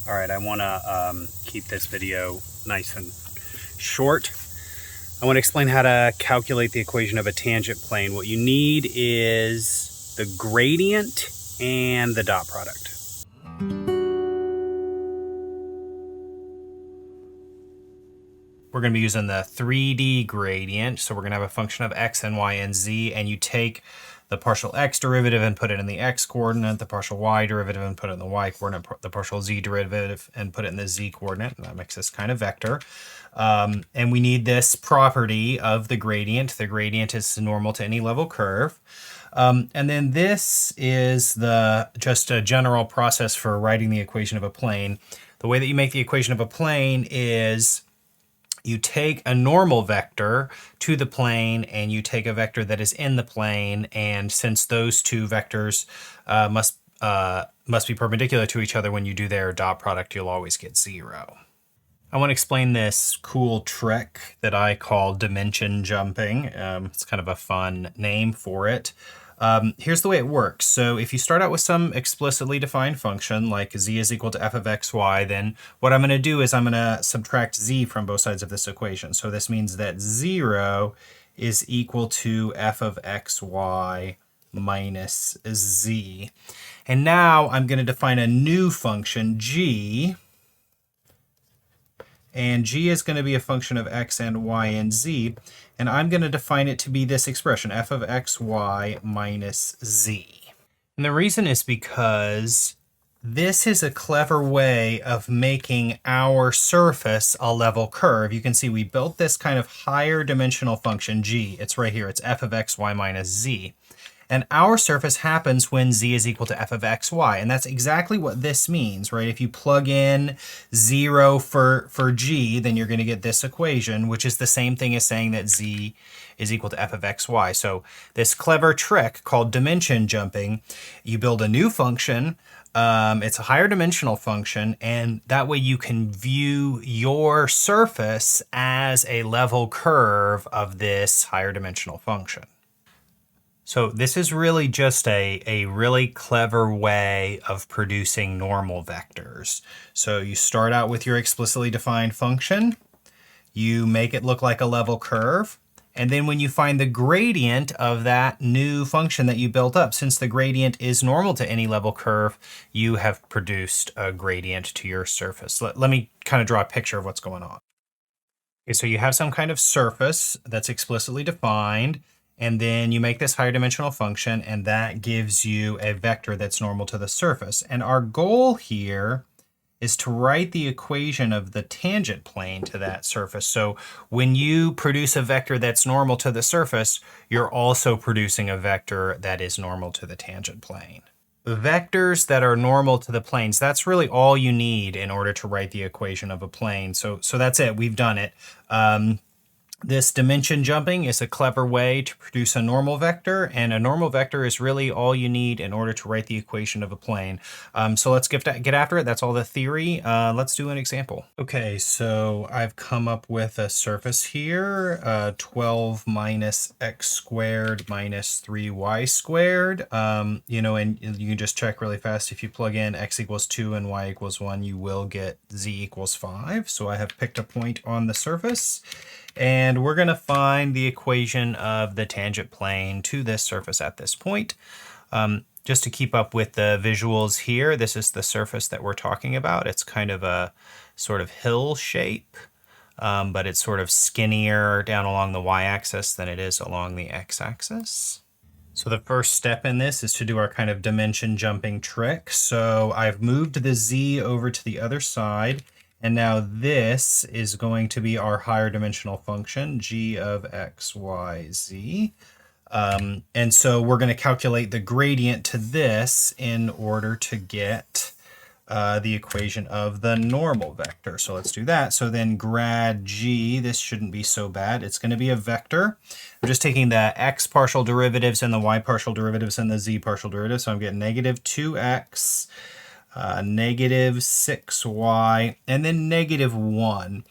All right, I want to keep this video nice and short. I want to explain how to calculate the equation of a tangent plane. What you need is the gradient and the dot product. We're going to be using the 3D gradient. So we're going to have a function of x and y and z, and you take the partial x derivative and put it in the x coordinate, the partial y derivative and put it in the y coordinate, the partial z derivative and put it in the z coordinate. And that makes this kind of vector. And we need this property of the gradient. The gradient is normal to any level curve. And then this is just a general process for writing the equation of a plane. The way that you make the equation of a plane is you take a normal vector to the plane and you take a vector that is in the plane, and since those two vectors must be perpendicular to each other, when you do their dot product, you'll always get 0. I want to explain this cool trick that I call dimension jumping. It's kind of a fun name for it. Here's the way it works. So if you start out with some explicitly defined function like z is equal to f of xy, then what I'm going to do is I'm going to subtract z from both sides of this equation. So this means that 0 is equal to f of xy minus z. And now I'm going to define a new function, g. And g is going to be a function of x and y and z. And I'm going to define it to be this expression, f of xy minus z. And the reason is because this is a clever way of making our surface a level curve. You can see we built this kind of higher dimensional function, g. It's right here. It's f of xy minus z. And our surface happens when z is equal to f of xy. And that's exactly what this means, right? If you plug in 0 for g, then you're going to get this equation, which is the same thing as saying that z is equal to f of xy. So this clever trick called dimension jumping, you build a new function. It's a higher dimensional function, and that way you can view your surface as a level curve of this higher dimensional function. So this is really just a really clever way of producing normal vectors. So you start out with your explicitly defined function, you make it look like a level curve, and then when you find the gradient of that new function that you built up, since the gradient is normal to any level curve, you have produced a gradient to your surface. Let me kind of draw a picture of what's going on. Okay, so you have some kind of surface that's explicitly defined, and then you make this higher dimensional function, and that gives you a vector that's normal to the surface. And our goal here is to write the equation of the tangent plane to that surface. So when you produce a vector that's normal to the surface, you're also producing a vector that is normal to the tangent plane. Vectors that are normal to the planes, that's really all you need in order to write the equation of a plane. So that's it. We've done it. This dimension jumping is a clever way to produce a normal vector, and a normal vector is really all you need in order to write the equation of a plane. So let's get after it. That's all the theory. Let's do an example. Okay, so I've come up with a surface here, 12 minus x squared minus 3y squared. And you can just check really fast. If you plug in x equals 2 and y equals 1, you will get z equals 5. So I have picked a point on the surface, and we're going to find the equation of the tangent plane to this surface at this point. Just to keep up with the visuals here, this is the surface that we're talking about. It's kind of a sort of hill shape, but it's sort of skinnier down along the y-axis than it is along the x-axis. So the first step in this is to do our kind of dimension jumping trick. So I've moved the z over to the other side. And now this is going to be our higher dimensional function, g of x, y, z. And so we're going to calculate the gradient to this in order to get the equation of the normal vector. So let's do that. So then grad g, this shouldn't be so bad. It's going to be a vector. I'm just taking the x partial derivatives and the y partial derivatives and the z partial derivatives. So I'm getting negative 2x. Negative 6y, and then negative 1.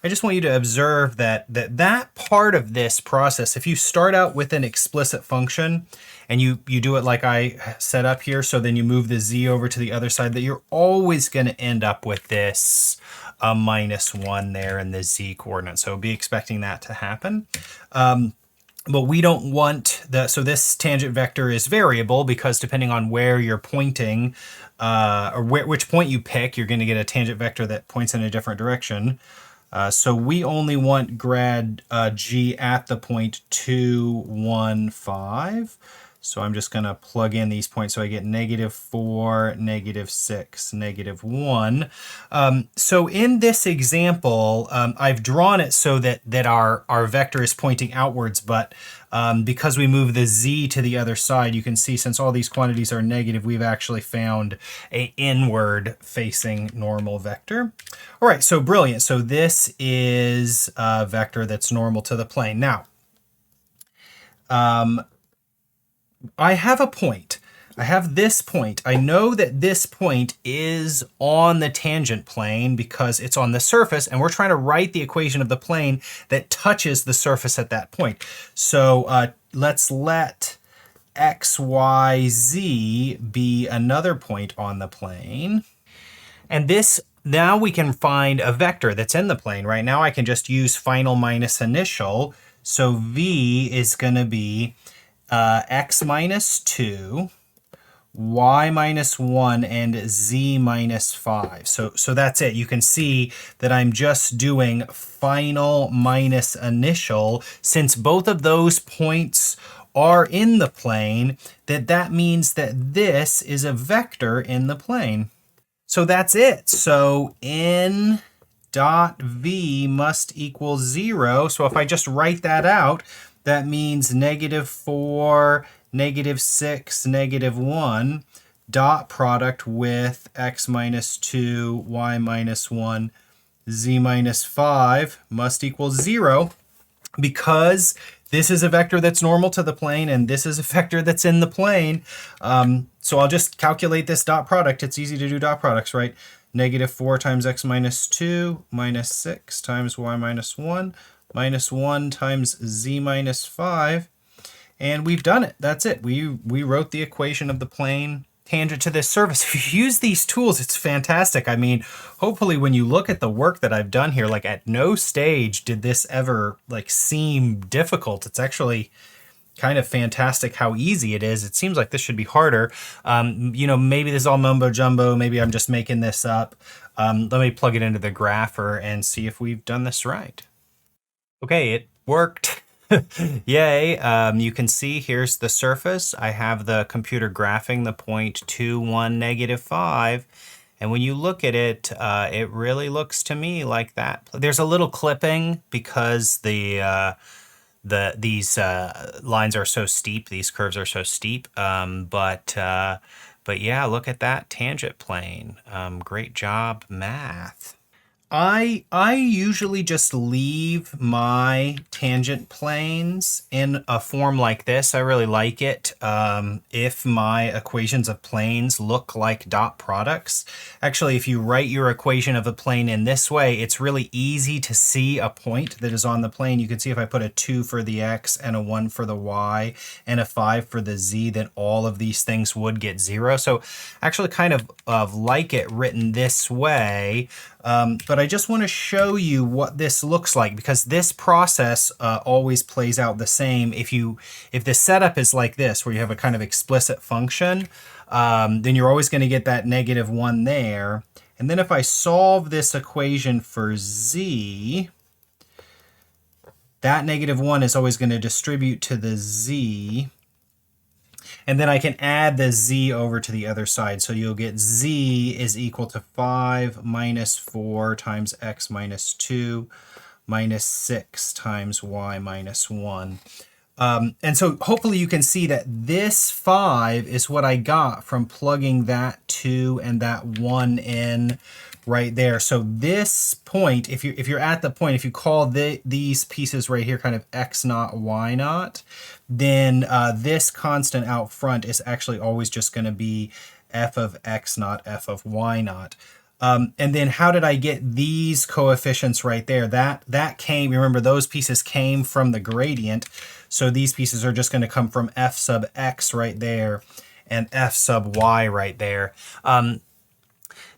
I just want you to observe that part of this process, if you start out with an explicit function and you do it like I set up here, so then you move the z over to the other side, that you're always going to end up with this -1 there in the z coordinate. So be expecting that to happen. But we don't want that. So this tangent vector is variable because depending on where you're pointing, or which point you pick, you're going to get a tangent vector that points in a different direction. So we only want grad g at the point 2, 1, 5. So I'm just going to plug in these points. So I get -4, -6, -1. So in this example, I've drawn it so that our vector is pointing outwards, but because we move the z to the other side, you can see since all these quantities are negative, we've actually found a inward facing normal vector. All right, so brilliant. So this is a vector that's normal to the plane. Now, I have a point. I have this point. I know that this point is on the tangent plane because it's on the surface, and we're trying to write the equation of the plane that touches the surface at that point. So let's let x, y, z be another point on the plane. And this, now we can find a vector that's in the plane. Right now I can just use final minus initial. So v is going to be x -2, y -1, and z -5. So that's it. You can see that I'm just doing final minus initial. Since both of those points are in the plane, that means that this is a vector in the plane. So that's it. So n dot v must equal 0. So if I just write that out, that means -4, -6, -1 dot product with x -2, y -1, z -5 must equal 0, because this is a vector that's normal to the plane and this is a vector that's in the plane. So I'll just calculate this dot product. It's easy to do dot products, right? -4 times x -2 -6 times y -1 -1 times z -5, and we've done it. That's it. We wrote the equation of the plane tangent to this surface. If you use these tools, it's fantastic. I mean, hopefully when you look at the work that I've done here, like at no stage did this ever like seem difficult. It's actually kind of fantastic how easy it is. It seems like this should be harder. You know, maybe this is all mumbo jumbo. Maybe I'm just making this up. Let me plug it into the grapher and see if we've done this right. Okay, it worked. Yay. You can see here's the surface. I have the computer graphing the point 2, 1, -5. And when you look at it, it really looks to me like that. There's a little clipping because these lines are so steep, these curves are so steep. But yeah, look at that tangent plane. Great job, math. I usually just leave my tangent planes in a form like this. I really like it. If my equations of planes look like dot products. Actually, if you write your equation of a plane in this way, it's really easy to see a point that is on the plane. You can see if I put a 2 for the x and a 1 for the y and a 5 for the z, then all of these things would get 0. So actually kind of like it written this way. But I just want to show you what this looks like, because this process always plays out the same. If the setup is like this, where you have a kind of explicit function, then you're always going to get that -1 there. And then if I solve this equation for z, that -1 is always going to distribute to the z. And then I can add the z over to the other side. So you'll get z is equal to 5 -4 times x -2 -6 times y -1. And so hopefully you can see that this 5 is what I got from plugging that 2 and that 1 in right there. So this point, if you're at the point, if you call these pieces right here kind of x naught, y naught, then this constant out front is actually always just going to be f of x naught, f of y naught. And then how did I get these coefficients right there? That came, remember those pieces came from the gradient. So these pieces are just going to come from f sub x right there and f sub y right there.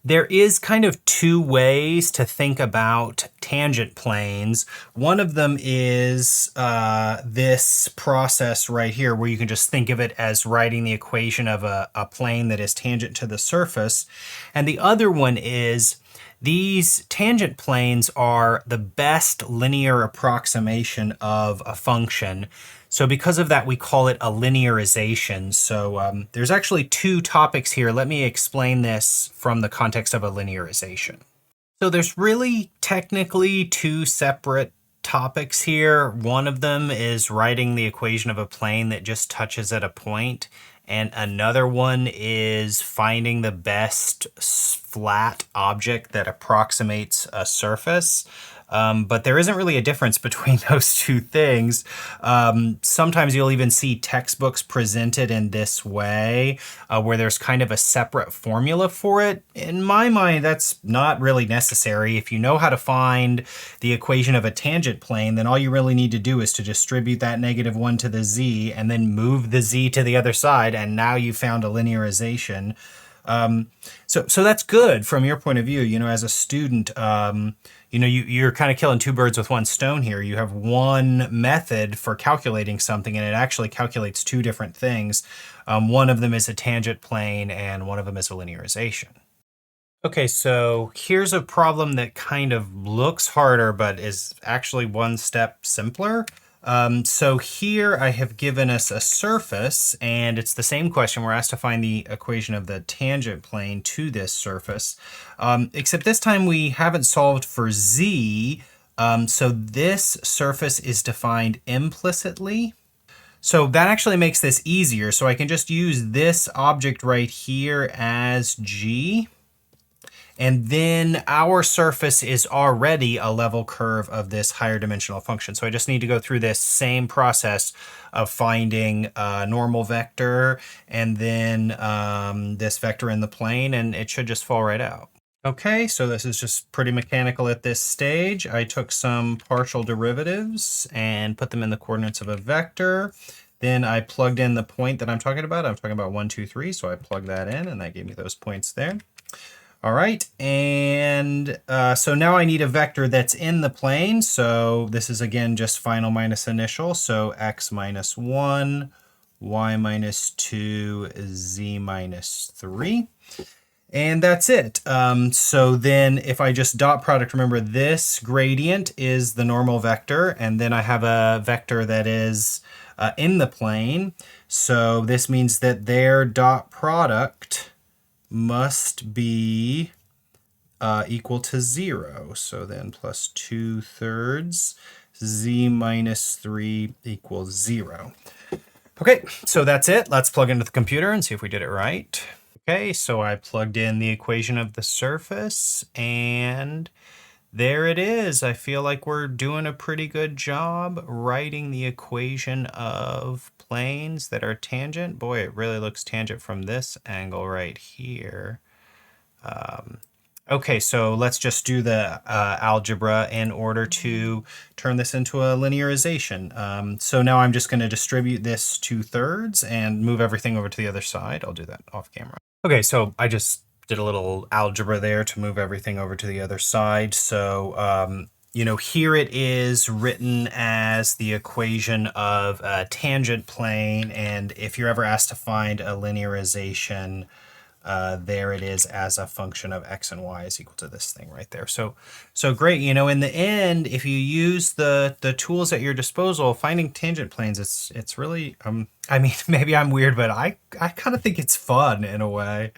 There is kind of two ways to think about tangent planes. One of them is this process right here, where you can just think of it as writing the equation of a plane that is tangent to the surface. And the other one is these tangent planes are the best linear approximation of a function. So because of that, we call it a linearization. So there's actually two topics here. Let me explain this from the context of a linearization. So there's really technically two separate topics here. One of them is writing the equation of a plane that just touches at a point, and another one is finding the best flat object that approximates a surface. But there isn't really a difference between those two things. Sometimes you'll even see textbooks presented in this way, where there's kind of a separate formula for it. In my mind, that's not really necessary. If you know how to find the equation of a tangent plane, then all you really need to do is to distribute that -1 to the z and then move the z to the other side, and now you found a linearization. So that's good from your point of view. You know, as a student, you're kind of killing two birds with one stone here. You have one method for calculating something, and it actually calculates two different things. One of them is a tangent plane, and one of them is a linearization. Okay, so here's a problem that kind of looks harder, but is actually one step simpler. So here I have given us a surface, and it's the same question. We're asked to find the equation of the tangent plane to this surface, except this time we haven't solved for z. So this surface is defined implicitly. So that actually makes this easier. So I can just use this object right here as g. And then our surface is already a level curve of this higher dimensional function. So I just need to go through this same process of finding a normal vector and then this vector in the plane, and it should just fall right out. Okay, so this is just pretty mechanical at this stage. I took some partial derivatives and put them in the coordinates of a vector. Then I plugged in the point that I'm talking about. I'm talking about 1, 2, 3. So I plugged that in, and that gave me those points there. All right, and so now I need a vector that's in the plane. So this is, again, just final minus initial. So x minus 1, y minus 2, z minus 3. And that's it. So then if I just dot product, remember this gradient is the normal vector, and then I have a vector that is in the plane. So this means that their dot product must be equal to 0. So then plus 2/3 z minus 3 equals 0. Okay, so that's it. Let's plug into the computer and see if we did it right. Okay, so I plugged in the equation of the surface, and there it is. I feel like we're doing a pretty good job writing the equation of planes that are tangent. Boy, it really looks tangent from this angle right here. Okay, so let's just do the algebra in order to turn this into a linearization. So now I'm just going to distribute this 2/3 and move everything over to the other side. I'll do that off camera. Okay, so I just did a little algebra there to move everything over to the other side. So, here it is written as the equation of a tangent plane. And if you're ever asked to find a linearization, there it is as a function of x and y is equal to this thing right there. So great. In the end, if you use the tools at your disposal, finding tangent planes, it's really, I mean, maybe I'm weird, but I kind of think it's fun in a way.